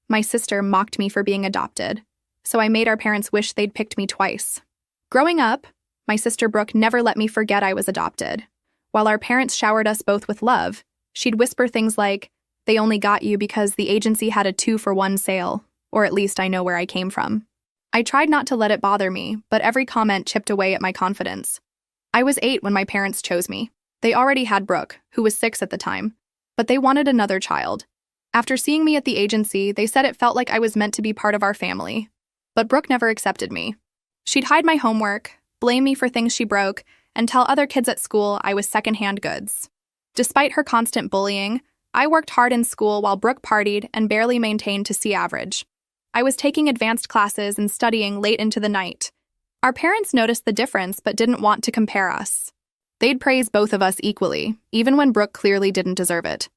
My sister mocked me for being adopted, so I made our parents wish they'd picked me twice. Growing up, my sister Brooke never let me forget I was adopted. While our parents showered us both with love, she'd whisper things like, "They only got you because the agency had a 2-for-1 sale, or at least I know where I came from." I tried not to let it bother me, but every comment chipped away at my confidence. I was 8 when my parents chose me. They already had Brooke, who was 6 at the time, but they wanted another child. After seeing me at the agency, they said it felt like I was meant to be part of our family. But Brooke never accepted me. She'd hide my homework, blame me for things she broke, and tell other kids at school I was secondhand goods. Despite her constant bullying, I worked hard in school while Brooke partied and barely maintained to C average. I was taking advanced classes and studying late into the night. Our parents noticed the difference but didn't want to compare us. They'd praise both of us equally, even when Brooke clearly didn't deserve it.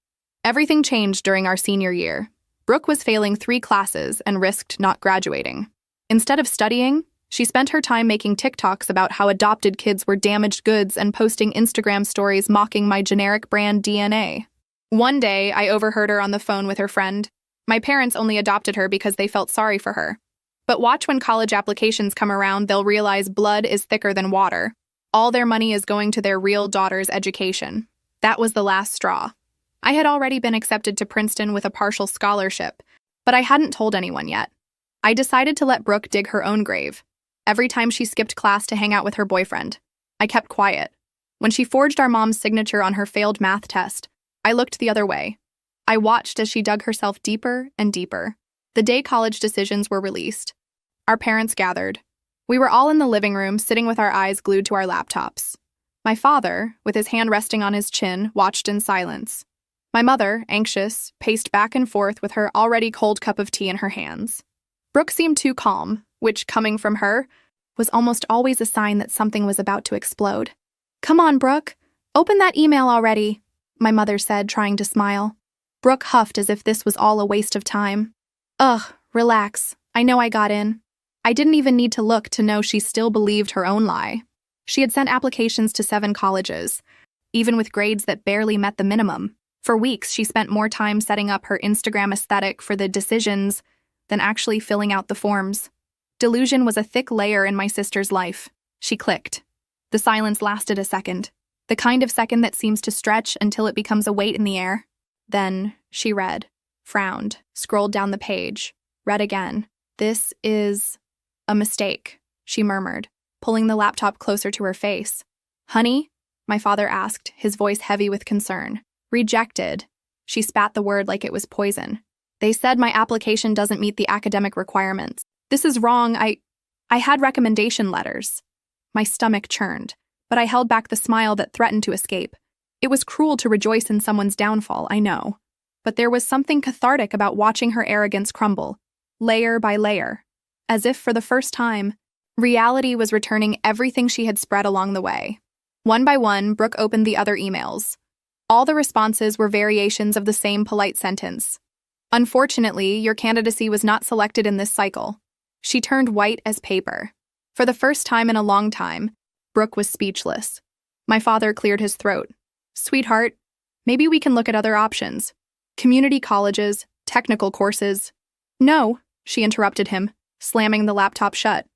Everything changed during our senior year. Brooke was failing 3 classes and risked not graduating. Instead of studying, she spent her time making TikToks about how adopted kids were damaged goods and posting Instagram stories mocking my generic brand DNA. One day, I overheard her on the phone with her friend. My parents only adopted her because they felt sorry for her. But watch when college applications come around, they'll realize blood is thicker than water. All their money is going to their real daughter's education. That was the last straw. I had already been accepted to Princeton with a partial scholarship, but I hadn't told anyone yet. I decided to let Brooke dig her own grave. Every time she skipped class to hang out with her boyfriend, I kept quiet. When she forged our mom's signature on her failed math test, I looked the other way. I watched as she dug herself deeper and deeper. The day college decisions were released, our parents gathered. We were all in the living room, sitting with our eyes glued to our laptops. My father, with his hand resting on his chin, watched in silence. My mother, anxious, paced back and forth with her already cold cup of tea in her hands. Brooke seemed too calm, which, coming from her, was almost always a sign that something was about to explode. "Come on, Brooke. Open that email already," my mother said, trying to smile. Brooke huffed as if this was all a waste of time. "Ugh, relax. I know I got in." I didn't even need to look to know she still believed her own lie. She had sent applications to 7 colleges, even with grades that barely met the minimum. For weeks, she spent more time setting up her Instagram aesthetic for the decisions than actually filling out the forms. Delusion was a thick layer in my sister's life. She clicked. The silence lasted a second, the kind of second that seems to stretch until it becomes a weight in the air. Then she read, frowned, scrolled down the page, read again. "This is a mistake," she murmured, pulling the laptop closer to her face. "Honey?" my father asked, his voice heavy with concern. "Rejected." She spat the word like it was poison. "They said my application doesn't meet the academic requirements. This is wrong. I had recommendation letters." My stomach churned, but I held back the smile that threatened to escape. It was cruel to rejoice in someone's downfall, I know. But there was something cathartic about watching her arrogance crumble, layer by layer. As if for the first time, reality was returning everything she had spread along the way. One by one, Brooke opened the other emails. All the responses were variations of the same polite sentence. "Unfortunately, your candidacy was not selected in this cycle." She turned white as paper. For the first time in a long time, Brooke was speechless. My father cleared his throat. "Sweetheart, maybe we can look at other options. Community colleges, technical courses." "No," she interrupted him, slamming the laptop shut.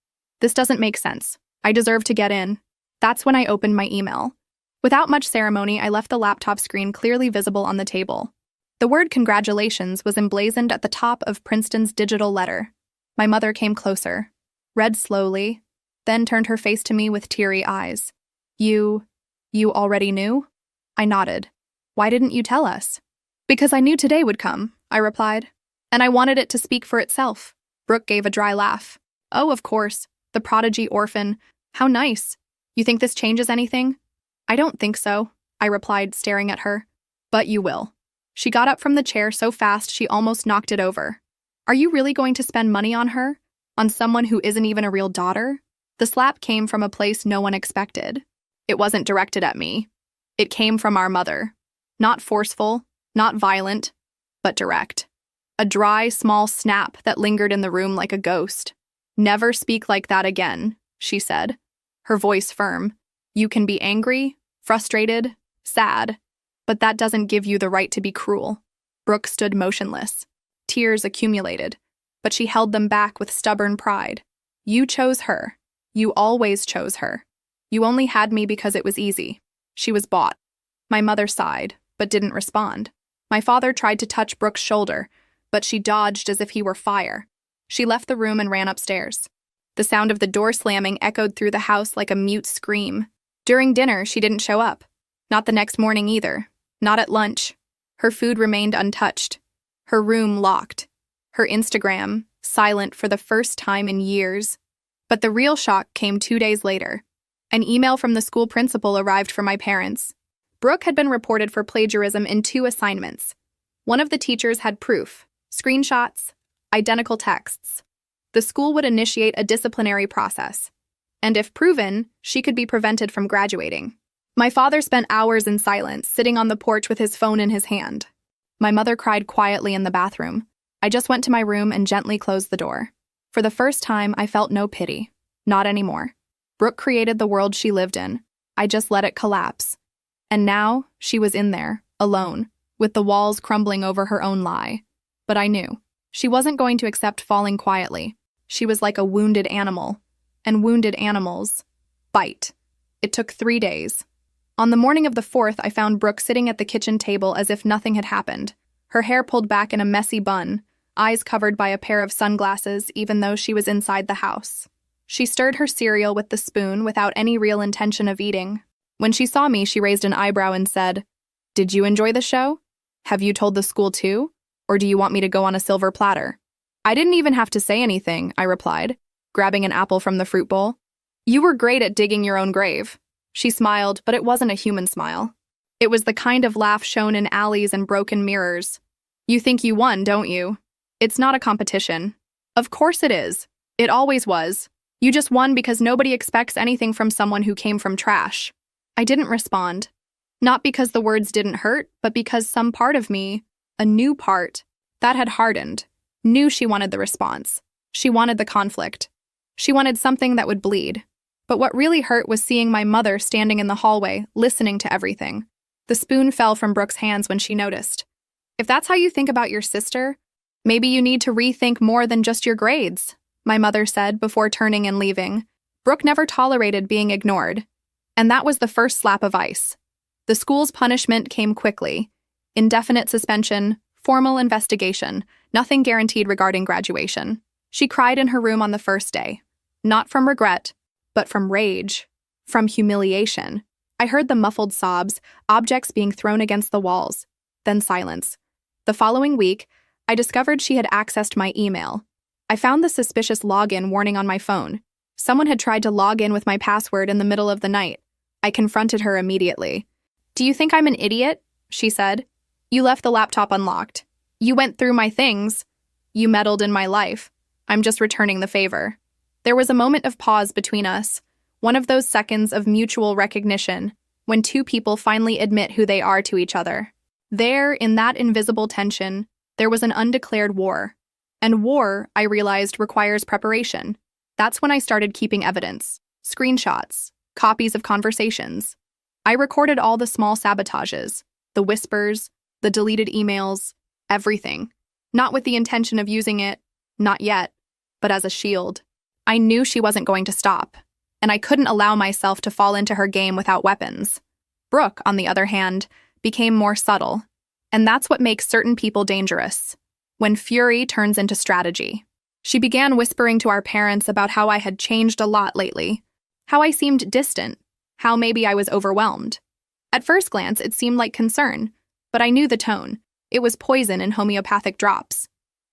"This doesn't make sense. I deserve to get in." That's when I opened my email. Without much ceremony, I left the laptop screen clearly visible on the table. The word congratulations was emblazoned at the top of Princeton's digital letter. My mother came closer, read slowly, then turned her face to me with teary eyes. You already knew?" I nodded. "Why didn't you tell us?" "Because I knew today would come," I replied. "And I wanted it to speak for itself." Brooke gave a dry laugh. "Oh, of course. The prodigy orphan. How nice. You think this changes anything?" "I don't think so," I replied, staring at her. "But you will." She got up from the chair so fast she almost knocked it over. "Are you really going to spend money on her? On someone who isn't even a real daughter?" The slap came from a place no one expected. It wasn't directed at me. It came from our mother. Not forceful, not violent, but direct. A dry, small snap that lingered in the room like a ghost. "Never speak like that again," she said, her voice firm. "You can be angry, frustrated, sad, but that doesn't give you the right to be cruel." Brooke stood motionless. Tears accumulated, but she held them back with stubborn pride. You chose her. You always chose her. You only had me because it was easy. She was bought. My mother sighed, but didn't respond. My father tried to touch Brooke's shoulder, but she dodged as if he were fire. She left the room and ran upstairs. The sound of the door slamming echoed through the house like a mute scream. During dinner, she didn't show up. Not the next morning either. Not at lunch. Her food remained untouched. Her room locked. Her Instagram silent for the first time in years. But the real shock came 2 days later. An email from the school principal arrived for my parents. Brooke had been reported for plagiarism in 2 assignments. One of the teachers had proof, screenshots, identical texts. The school would initiate a disciplinary process, and if proven, she could be prevented from graduating. My father spent hours in silence, sitting on the porch with his phone in his hand. My mother cried quietly in the bathroom. I just went to my room and gently closed the door. For the first time, I felt no pity. Not anymore. Brooke created the world she lived in. I just let it collapse. And now, she was in there, alone, with the walls crumbling over her own lie. But I knew. She wasn't going to accept falling quietly. She was like a wounded animal. And wounded animals bite. It took 3 days. On the morning of the 4th, I found Brooke sitting at the kitchen table as if nothing had happened. Her hair pulled back in a messy bun, eyes covered by a pair of sunglasses even though she was inside the house. She stirred her cereal with the spoon without any real intention of eating. When she saw me, she raised an eyebrow and said, "Did you enjoy the show? Have you told the school too? Or do you want me to go on a silver platter?" I didn't even have to say anything, I replied, grabbing an apple from the fruit bowl. "You were great at digging your own grave." She smiled, but it wasn't a human smile. It was the kind of laugh shown in alleys and broken mirrors. "You think you won, don't you? It's not a competition." "Of course it is. It always was. You just won because nobody expects anything from someone who came from trash." I didn't respond. Not because the words didn't hurt, but because some part of me, a new part, that had hardened, knew she wanted the response. She wanted the conflict. She wanted something that would bleed. But what really hurt was seeing my mother standing in the hallway, listening to everything. The spoon fell from Brooke's hands when she noticed. "If that's how you think about your sister, maybe you need to rethink more than just your grades," my mother said before turning and leaving. Brooke never tolerated being ignored. And that was the first slap of ice. The school's punishment came quickly. Indefinite suspension, formal investigation, nothing guaranteed regarding graduation. She cried in her room on the first day. Not from regret, but from rage. From humiliation. I heard the muffled sobs, objects being thrown against the walls. Then silence. The following week, I discovered she had accessed my email. I found the suspicious login warning on my phone. Someone had tried to log in with my password in the middle of the night. I confronted her immediately. "Do you think I'm an idiot?" she said. "You left the laptop unlocked. You went through my things. You meddled in my life. I'm just returning the favor." There was a moment of pause between us, one of those seconds of mutual recognition, when 2 people finally admit who they are to each other. There, in that invisible tension, there was an undeclared war. And war, I realized, requires preparation. That's when I started keeping evidence. Screenshots. Copies of conversations. I recorded all the small sabotages, the whispers, the deleted emails, everything. Not with the intention of using it, not yet, but as a shield. I knew she wasn't going to stop, and I couldn't allow myself to fall into her game without weapons. Brooke, on the other hand, became more subtle, and that's what makes certain people dangerous, when fury turns into strategy. She began whispering to our parents about how I had changed a lot lately, how I seemed distant, how maybe I was overwhelmed. At first glance, it seemed like concern, but I knew the tone. It was poison in homeopathic drops.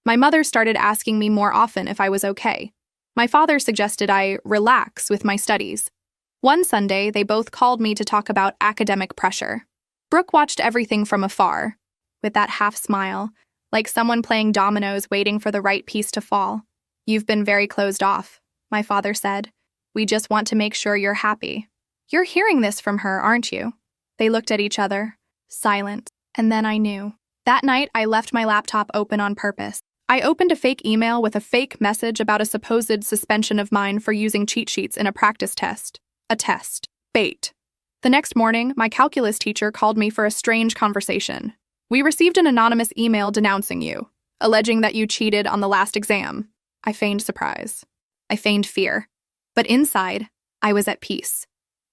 My mother started asking me more often if I was okay. My father suggested I relax with my studies. One Sunday, they both called me to talk about academic pressure. Brooke watched everything from afar, with that half smile, like someone playing dominoes waiting for the right piece to fall. "You've been very closed off," my father said. "We just want to make sure you're happy." "You're hearing this from her, aren't you?" They looked at each other, silent, and then I knew. That night, I left my laptop open on purpose. I opened a fake email with a fake message about a supposed suspension of mine for using cheat sheets in a practice test. A test. Bait. The next morning, my calculus teacher called me for a strange conversation. "We received an anonymous email denouncing you. alleging that you cheated on the last exam. I feigned surprise. I feigned fear. But inside, I was at peace.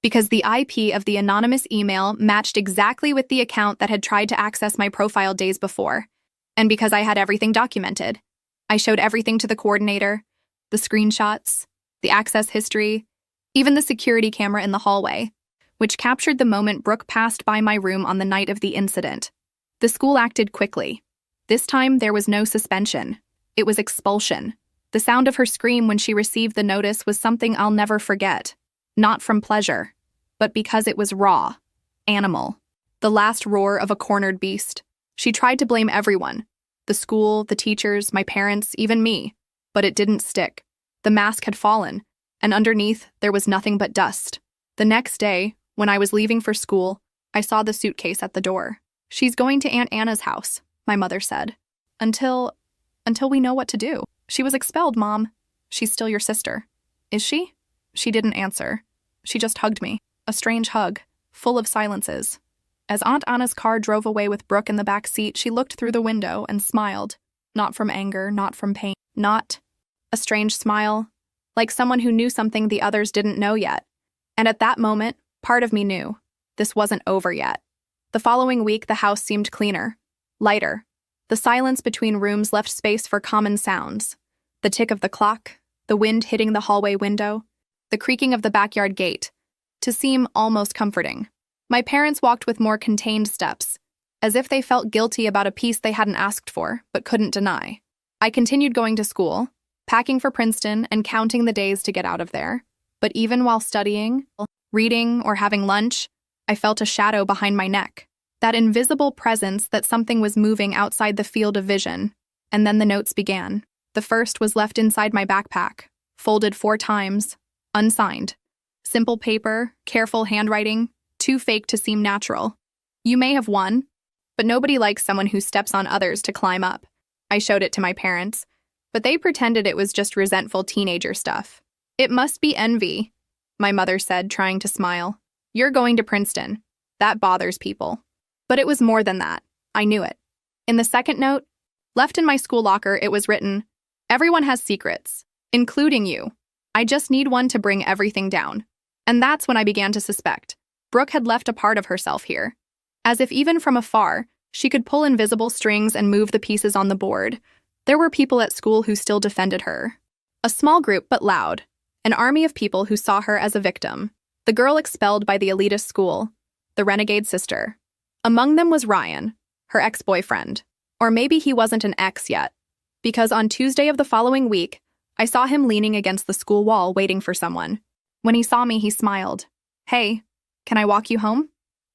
Because the IP of the anonymous email matched exactly with the account that had tried to access my profile days before. And because I had everything documented. I showed everything to the coordinator, the screenshots, the access history, even the security camera in the hallway, which captured the moment Brooke passed by my room on the night of the incident. The school acted quickly. This time, there was no suspension. It was expulsion. The sound of her scream when she received the notice was something I'll never forget. Not from pleasure, but because it was raw, animal. The last roar of a cornered beast. She tried to blame everyone. The school, the teachers, my parents, even me. But it didn't stick. The mask had fallen, and underneath, there was nothing but dust. The next day, when I was leaving for school, I saw the suitcase at the door. She's going to Aunt Anna's house, my mother said. Until we know what to do. She was expelled, Mom. She's still your sister. Is she? She didn't answer. She just hugged me. A strange hug, full of silences. As Aunt Anna's car drove away with Brooke in the back seat, she looked through the window and smiled. Not from anger, not from pain. Not a strange smile, like someone who knew something the others didn't know yet. And at that moment, part of me knew this wasn't over yet. The following week, the house seemed cleaner, lighter. The silence between rooms left space for common sounds. The tick of the clock, the wind hitting the hallway window, the creaking of the backyard gate, to seem almost comforting. My parents walked with more contained steps, as if they felt guilty about a piece they hadn't asked for, but couldn't deny. I continued going to school, packing for Princeton and counting the days to get out of there. But even while studying, reading, or having lunch, I felt a shadow behind my neck. That invisible presence that something was moving outside the field of vision. And then the notes began. The first was left inside my backpack, folded 4 times, unsigned. Simple paper, careful handwriting, too fake to seem natural. You may have won, but nobody likes someone who steps on others to climb up. I showed it to my parents, but they pretended it was just resentful teenager stuff. It must be envy, my mother said, trying to smile. You're going to Princeton. That bothers people. But it was more than that. I knew it. In the second note, left in my school locker, it was written, "Everyone has secrets, including you. I just need one to bring everything down." And that's when I began to suspect. Brooke had left a part of herself here. As if even from afar, she could pull invisible strings and move the pieces on the board. There were people at school who still defended her. A small group, but loud. An army of people who saw her as a victim. The girl expelled by the elitist school. The renegade sister. Among them was Ryan, her ex-boyfriend. Or maybe he wasn't an ex yet. Because on Tuesday of the following week, I saw him leaning against the school wall waiting for someone. When he saw me, he smiled. "Hey, can I walk you home?"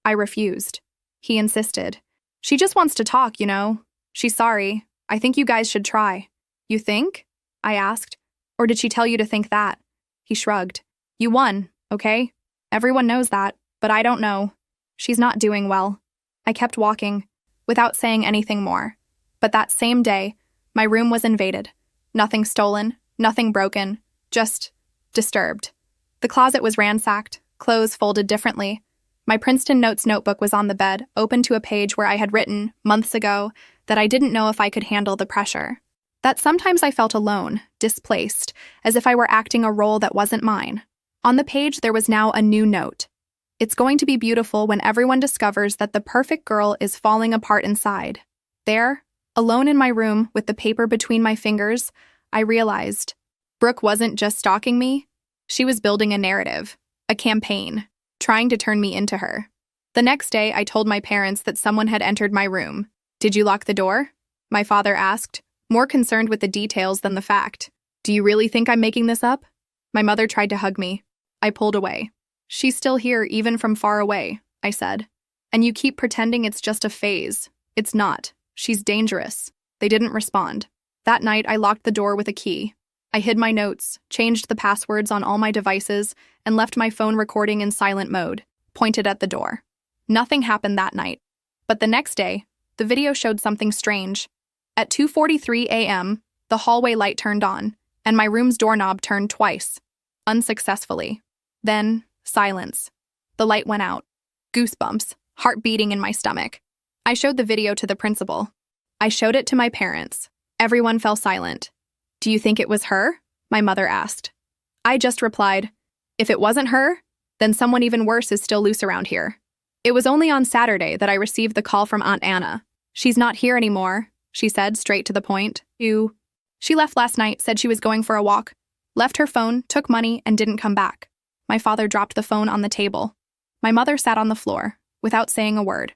I refused. He insisted. "She just wants to talk, you know. She's sorry. I think you guys should try." "You think?" I asked. "Or did she tell you to think that?" He shrugged. "You won, okay? Everyone knows that, but I don't know. She's not doing well." I kept walking, without saying anything more. But that same day, my room was invaded. Nothing stolen, nothing broken, just disturbed. The closet was ransacked, clothes folded differently. My Princeton Notes notebook was on the bed, open to a page where I had written, months ago, that I didn't know if I could handle the pressure. That sometimes I felt alone, displaced, as if I were acting a role that wasn't mine. On the page, there was now a new note. "It's going to be beautiful when everyone discovers that the perfect girl is falling apart inside." There, alone in my room with the paper between my fingers, I realized Brooke wasn't just stalking me. She was building a narrative, a campaign, trying to turn me into her. The next day, I told my parents that someone had entered my room. "Did you lock the door?" My father asked, more concerned with the details than the fact. "Do you really think I'm making this up?" My mother tried to hug me. I pulled away. "She's still here, even from far away," I said. "And you keep pretending it's just a phase. It's not. She's dangerous." They didn't respond. That night, I locked the door with a key. I hid my notes, changed the passwords on all my devices, and left my phone recording in silent mode, pointed at the door. Nothing happened that night. But the next day, the video showed something strange. At 2:43 a.m., the hallway light turned on, and my room's doorknob turned twice, unsuccessfully. Then, silence. The light went out. Goosebumps, heart beating in my stomach. I showed the video to the principal. I showed it to my parents. Everyone fell silent. "Do you think it was her?" my mother asked. I just replied, "If it wasn't her, then someone even worse is still loose around here." It was only on Saturday that I received the call from Aunt Anna. "She's not here anymore," she said, straight to the point. She left last night, said she was going for a walk, left her phone, took money, and didn't come back." My father dropped the phone on the table. My mother sat on the floor, without saying a word.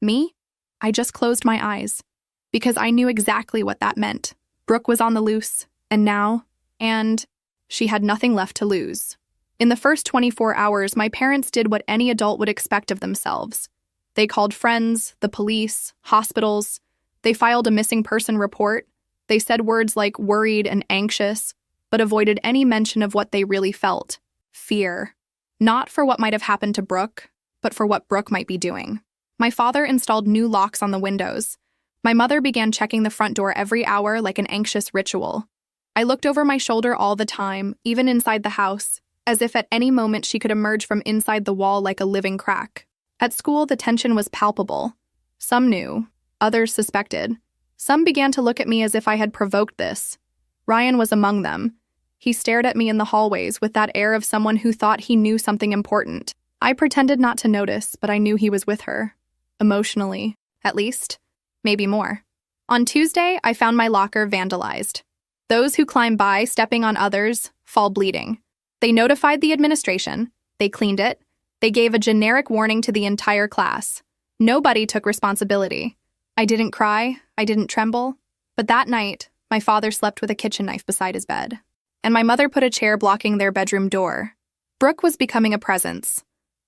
Me? I just closed my eyes, because I knew exactly what that meant. Brooke was on the loose, and she had nothing left to lose. In the first 24 hours, my parents did what any adult would expect of themselves. They called friends, the police, hospitals. They filed a missing person report. They said words like worried and anxious, but avoided any mention of what they really felt: fear. Not for what might have happened to Brooke, but for what Brooke might be doing. My father installed new locks on the windows. My mother began checking the front door every hour like an anxious ritual. I looked over my shoulder all the time, even inside the house, as if at any moment she could emerge from inside the wall like a living crack. At school, the tension was palpable. Some knew, others suspected. Some began to look at me as if I had provoked this. Ryan was among them. He stared at me in the hallways with that air of someone who thought he knew something important. I pretended not to notice, but I knew he was with her. Emotionally, at least. Maybe more. On Tuesday, I found my locker vandalized. Those who climb by, stepping on others, fall bleeding. They notified the administration. They cleaned it. They gave a generic warning to the entire class. Nobody took responsibility. I didn't cry. I didn't tremble. But that night, my father slept with a kitchen knife beside his bed, and my mother put a chair blocking their bedroom door. Brooke was becoming a presence.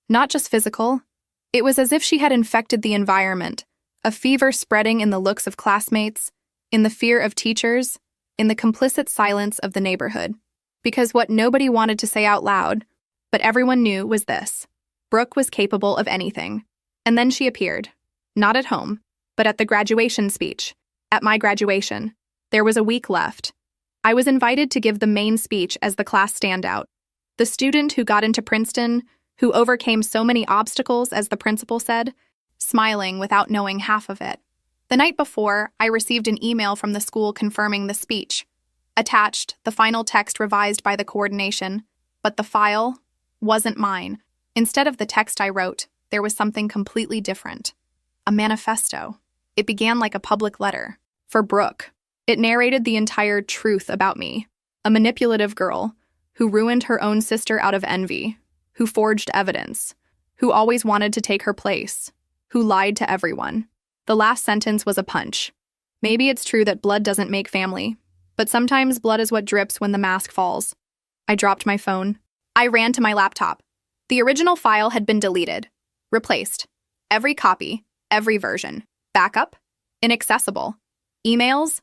Not just physical. It was as if she had infected the environment, a fever spreading in the looks of classmates, in the fear of teachers, in the complicit silence of the neighborhood. Because what nobody wanted to say out loud, but everyone knew, was this: Brooke was capable of anything. And then she appeared. Not at home, but at the graduation speech. At my graduation. There was a week left. I was invited to give the main speech as the class standout. The student who got into Princeton, who overcame so many obstacles, as the principal said, smiling without knowing half of it. The night before, I received an email from the school confirming the speech. Attached, the final text revised by the coordination, but the file wasn't mine. Instead of the text I wrote, there was something completely different. A manifesto. It began like a public letter. For Brooke. It narrated the entire truth about me. A manipulative girl who ruined her own sister out of envy, who forged evidence, who always wanted to take her place, who lied to everyone. The last sentence was a punch. Maybe it's true that blood doesn't make family, but sometimes blood is what drips when the mask falls. I dropped my phone. I ran to my laptop. The original file had been deleted, replaced. Every copy, every version. Backup? Inaccessible. Emails?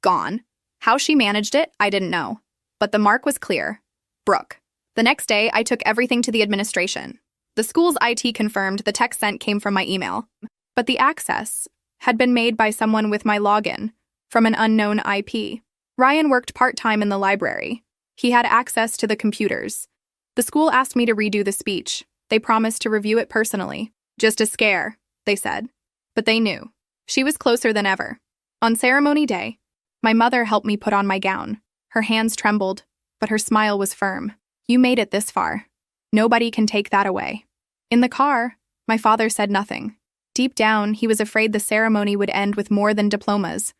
Gone. How she managed it, I didn't know. But the mark was clear. Brooke. The next day, I took everything to the administration. The school's IT confirmed the text sent came from my email, but the access had been made by someone with my login from an unknown IP. Ryan worked part-time in the library. He had access to the computers. The school asked me to redo the speech. They promised to review it personally. Just a scare, they said. But they knew. She was closer than ever. On ceremony day, my mother helped me put on my gown. Her hands trembled, but her smile was firm. You made it this far. Nobody can take that away. In the car, my father said nothing. Deep down, he was afraid the ceremony would end with more than diplomas.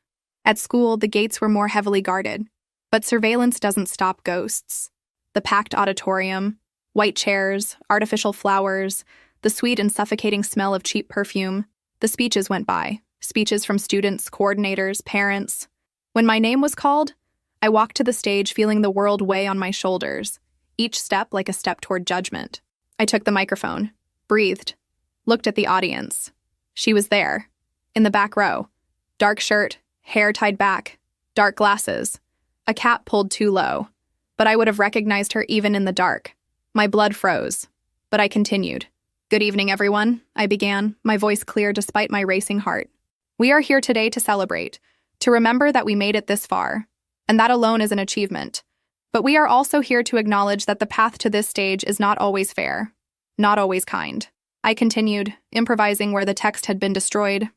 At school, the gates were more heavily guarded. But surveillance doesn't stop ghosts. The packed auditorium, white chairs, artificial flowers, the sweet and suffocating smell of cheap perfume. The speeches went by. Speeches from students, coordinators, parents. When my name was called, I walked to the stage feeling the world weigh on my shoulders, each step like a step toward judgment. I took the microphone, breathed, looked at the audience. She was there, in the back row. Dark shirt, hair tied back, dark glasses, a cap pulled too low. But I would have recognized her even in the dark. My blood froze, but I continued. Good evening, everyone, I began, my voice clear despite my racing heart. We are here today to celebrate, to remember that we made it this far, and that alone is an achievement. But we are also here to acknowledge that the path to this stage is not always fair, not always kind. I continued, improvising where the text had been destroyed.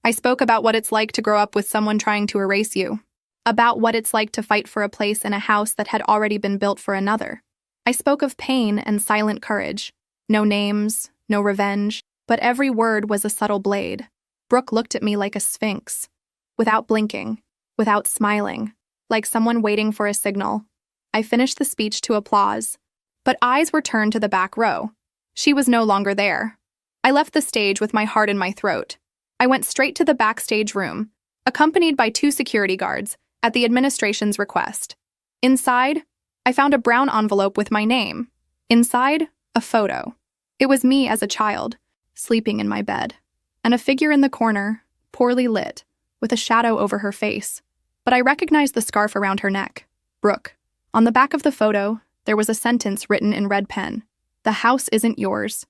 I spoke about what it's like to grow up with someone trying to erase you. about what it's like to fight for a place in a house that had already been built for another. I spoke of pain and silent courage. No names, no revenge, but every word was a subtle blade. Brooke looked at me like a sphinx, without blinking, without smiling, like someone waiting for a signal. I finished the speech to applause, but eyes were turned to the back row. She was no longer there. I left the stage with my heart in my throat. I went straight to the backstage room, accompanied by 2 security guards, at the administration's request. Inside, I found a brown envelope with my name. Inside, a photo. It was me as a child, sleeping in my bed, and a figure in the corner, poorly lit, with a shadow over her face. But I recognized the scarf around her neck. Brooke. On the back of the photo, there was a sentence written in red pen. The house isn't yours.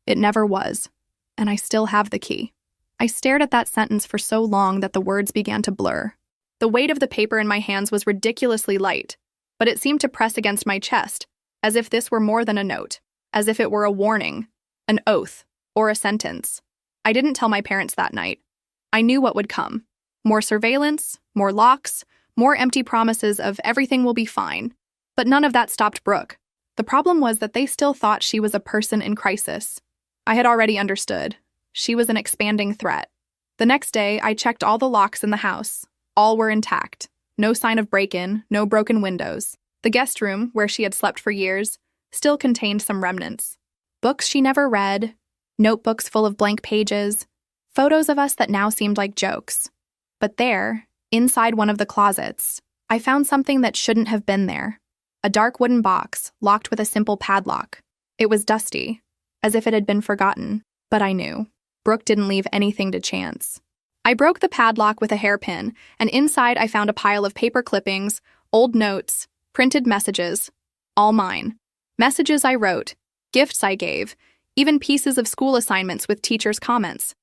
It never was. And I still have the key. I stared at that sentence for so long that the words began to blur. The weight of the paper in my hands was ridiculously light, but it seemed to press against my chest, as if this were more than a note, as if it were a warning, an oath, or a sentence. I didn't tell my parents that night. I knew what would come. More surveillance, more locks, more empty promises of everything will be fine. But none of that stopped Brooke. The problem was that they still thought she was a person in crisis. I had already understood. She was an expanding threat. The next day, I checked all the locks in the house. All were intact. No sign of break-in, no broken windows. The guest room, where she had slept for years, still contained some remnants. Books she never read, notebooks full of blank pages, photos of us that now seemed like jokes. But there, inside one of the closets, I found something that shouldn't have been there. A dark wooden box, locked with a simple padlock. It was dusty, as if it had been forgotten, but I knew. Brooke didn't leave anything to chance. I broke the padlock with a hairpin, and inside I found a pile of paper clippings, old notes, printed messages, all mine. Messages I wrote, gifts I gave, even pieces of school assignments with teachers' comments.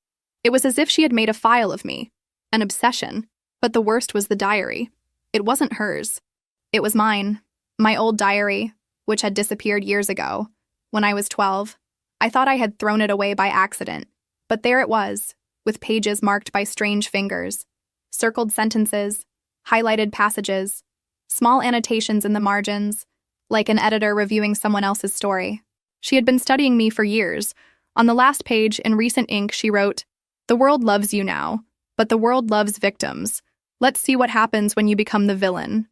It was as if she had made a file of me, an obsession, but the worst was the diary. It wasn't hers. It was mine, my old diary, which had disappeared years ago. When I was 12, I thought I had thrown it away by accident, but there it was, with pages marked by strange fingers, circled sentences, highlighted passages, small annotations in the margins, like an editor reviewing someone else's story. She had been studying me for years. On the last page, in recent ink, she wrote, "The world loves you now, but the world loves victims. Let's see what happens when you become the villain."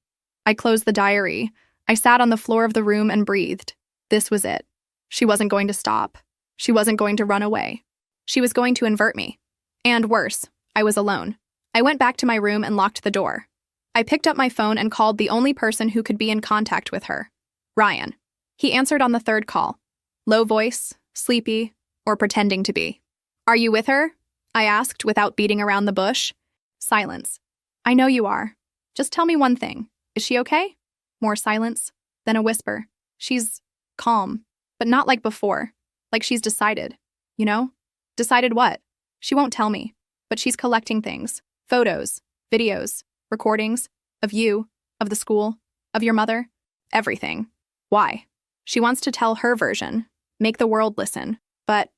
I closed the diary. I sat on the floor of the room and breathed. This was it. She wasn't going to stop. She wasn't going to run away. She was going to invert me. And worse, I was alone. I went back to my room and locked the door. I picked up my phone and called the only person who could be in contact with her, Ryan. He answered on the 3rd call. Low voice, sleepy, or pretending to be. "Are you with her?" I asked without beating around the bush. Silence. "I know you are. Just tell me one thing. Is she okay?" More silence, then a whisper. "She's calm, but not like before. Like she's decided. You know? Decided what? She won't tell me, but she's collecting things. Photos, videos, recordings, of you, of the school, of your mother, everything. Why? She wants to tell her version, make the world listen, but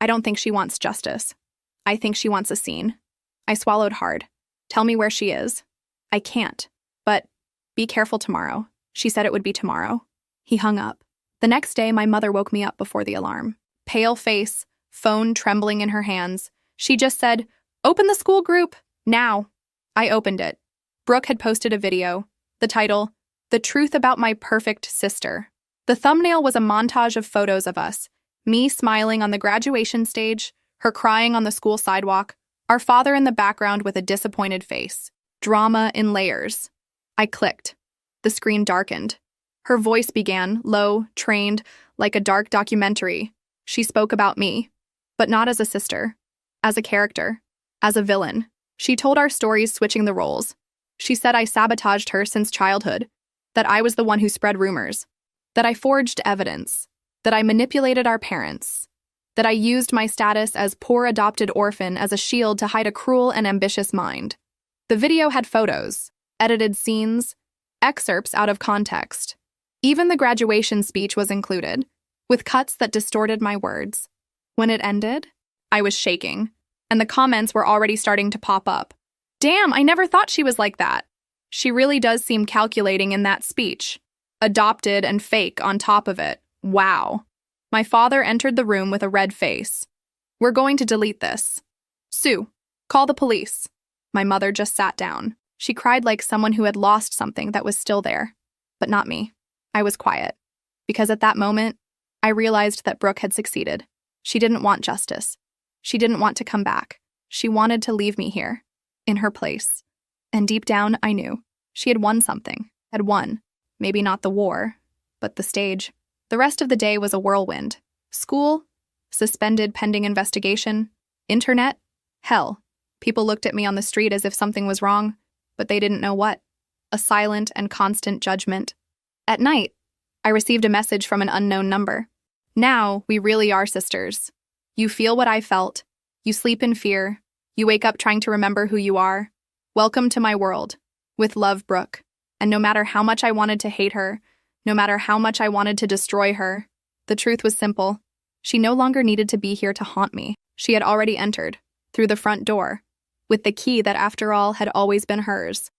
I don't think she wants justice. I think she wants a scene." I swallowed hard. "Tell me where she is." "I can't, but be careful tomorrow." She said it would be tomorrow. He hung up. The next day, my mother woke me up before the alarm. Pale face, phone trembling in her hands. She just said, "Open the school group, now." I opened it. Brooke had posted a video. The title, "The Truth About My Perfect Sister." The thumbnail was a montage of photos of us, me smiling on the graduation stage, her crying on the school sidewalk, our father in the background with a disappointed face. Drama in layers. I clicked. The screen darkened. Her voice began, low, trained, like a dark documentary. She spoke about me, but not as a sister. As a character, as a villain. She told our stories switching the roles. She said I sabotaged her since childhood, that I was the one who spread rumors, that I forged evidence, that I manipulated our parents, that I used my status as poor adopted orphan as a shield to hide a cruel and ambitious mind. The video had photos, edited scenes, excerpts out of context. Even the graduation speech was included, with cuts that distorted my words. When it ended, I was shaking, and the comments were already starting to pop up. "Damn, I never thought she was like that." She really does seem calculating in that speech. Adopted and fake on top of it. Wow. My father entered the room with a red face. We're going to delete this. Sue, call the police. My mother just sat down. She cried like someone who had lost something that was still there. But not me. I was quiet. Because at that moment, I realized that Brooke had succeeded. She didn't want justice. She didn't want to come back. She wanted to leave me here, in her place. And deep down, I knew. She had won something. Had won. Maybe not the war, but the stage. The rest of the day was a whirlwind. School, suspended pending investigation, internet, hell. People looked at me on the street as if something was wrong, but they didn't know what. A silent and constant judgment. At night, I received a message from an unknown number. Now, we really are sisters. You feel what I felt. You sleep in fear. You wake up trying to remember who you are. Welcome to my world. With love, Brooke. And no matter how much I wanted to hate her, no matter how much I wanted to destroy her, the truth was simple. She no longer needed to be here to haunt me. She had already entered, through the front door, with the key that, after all, had always been hers.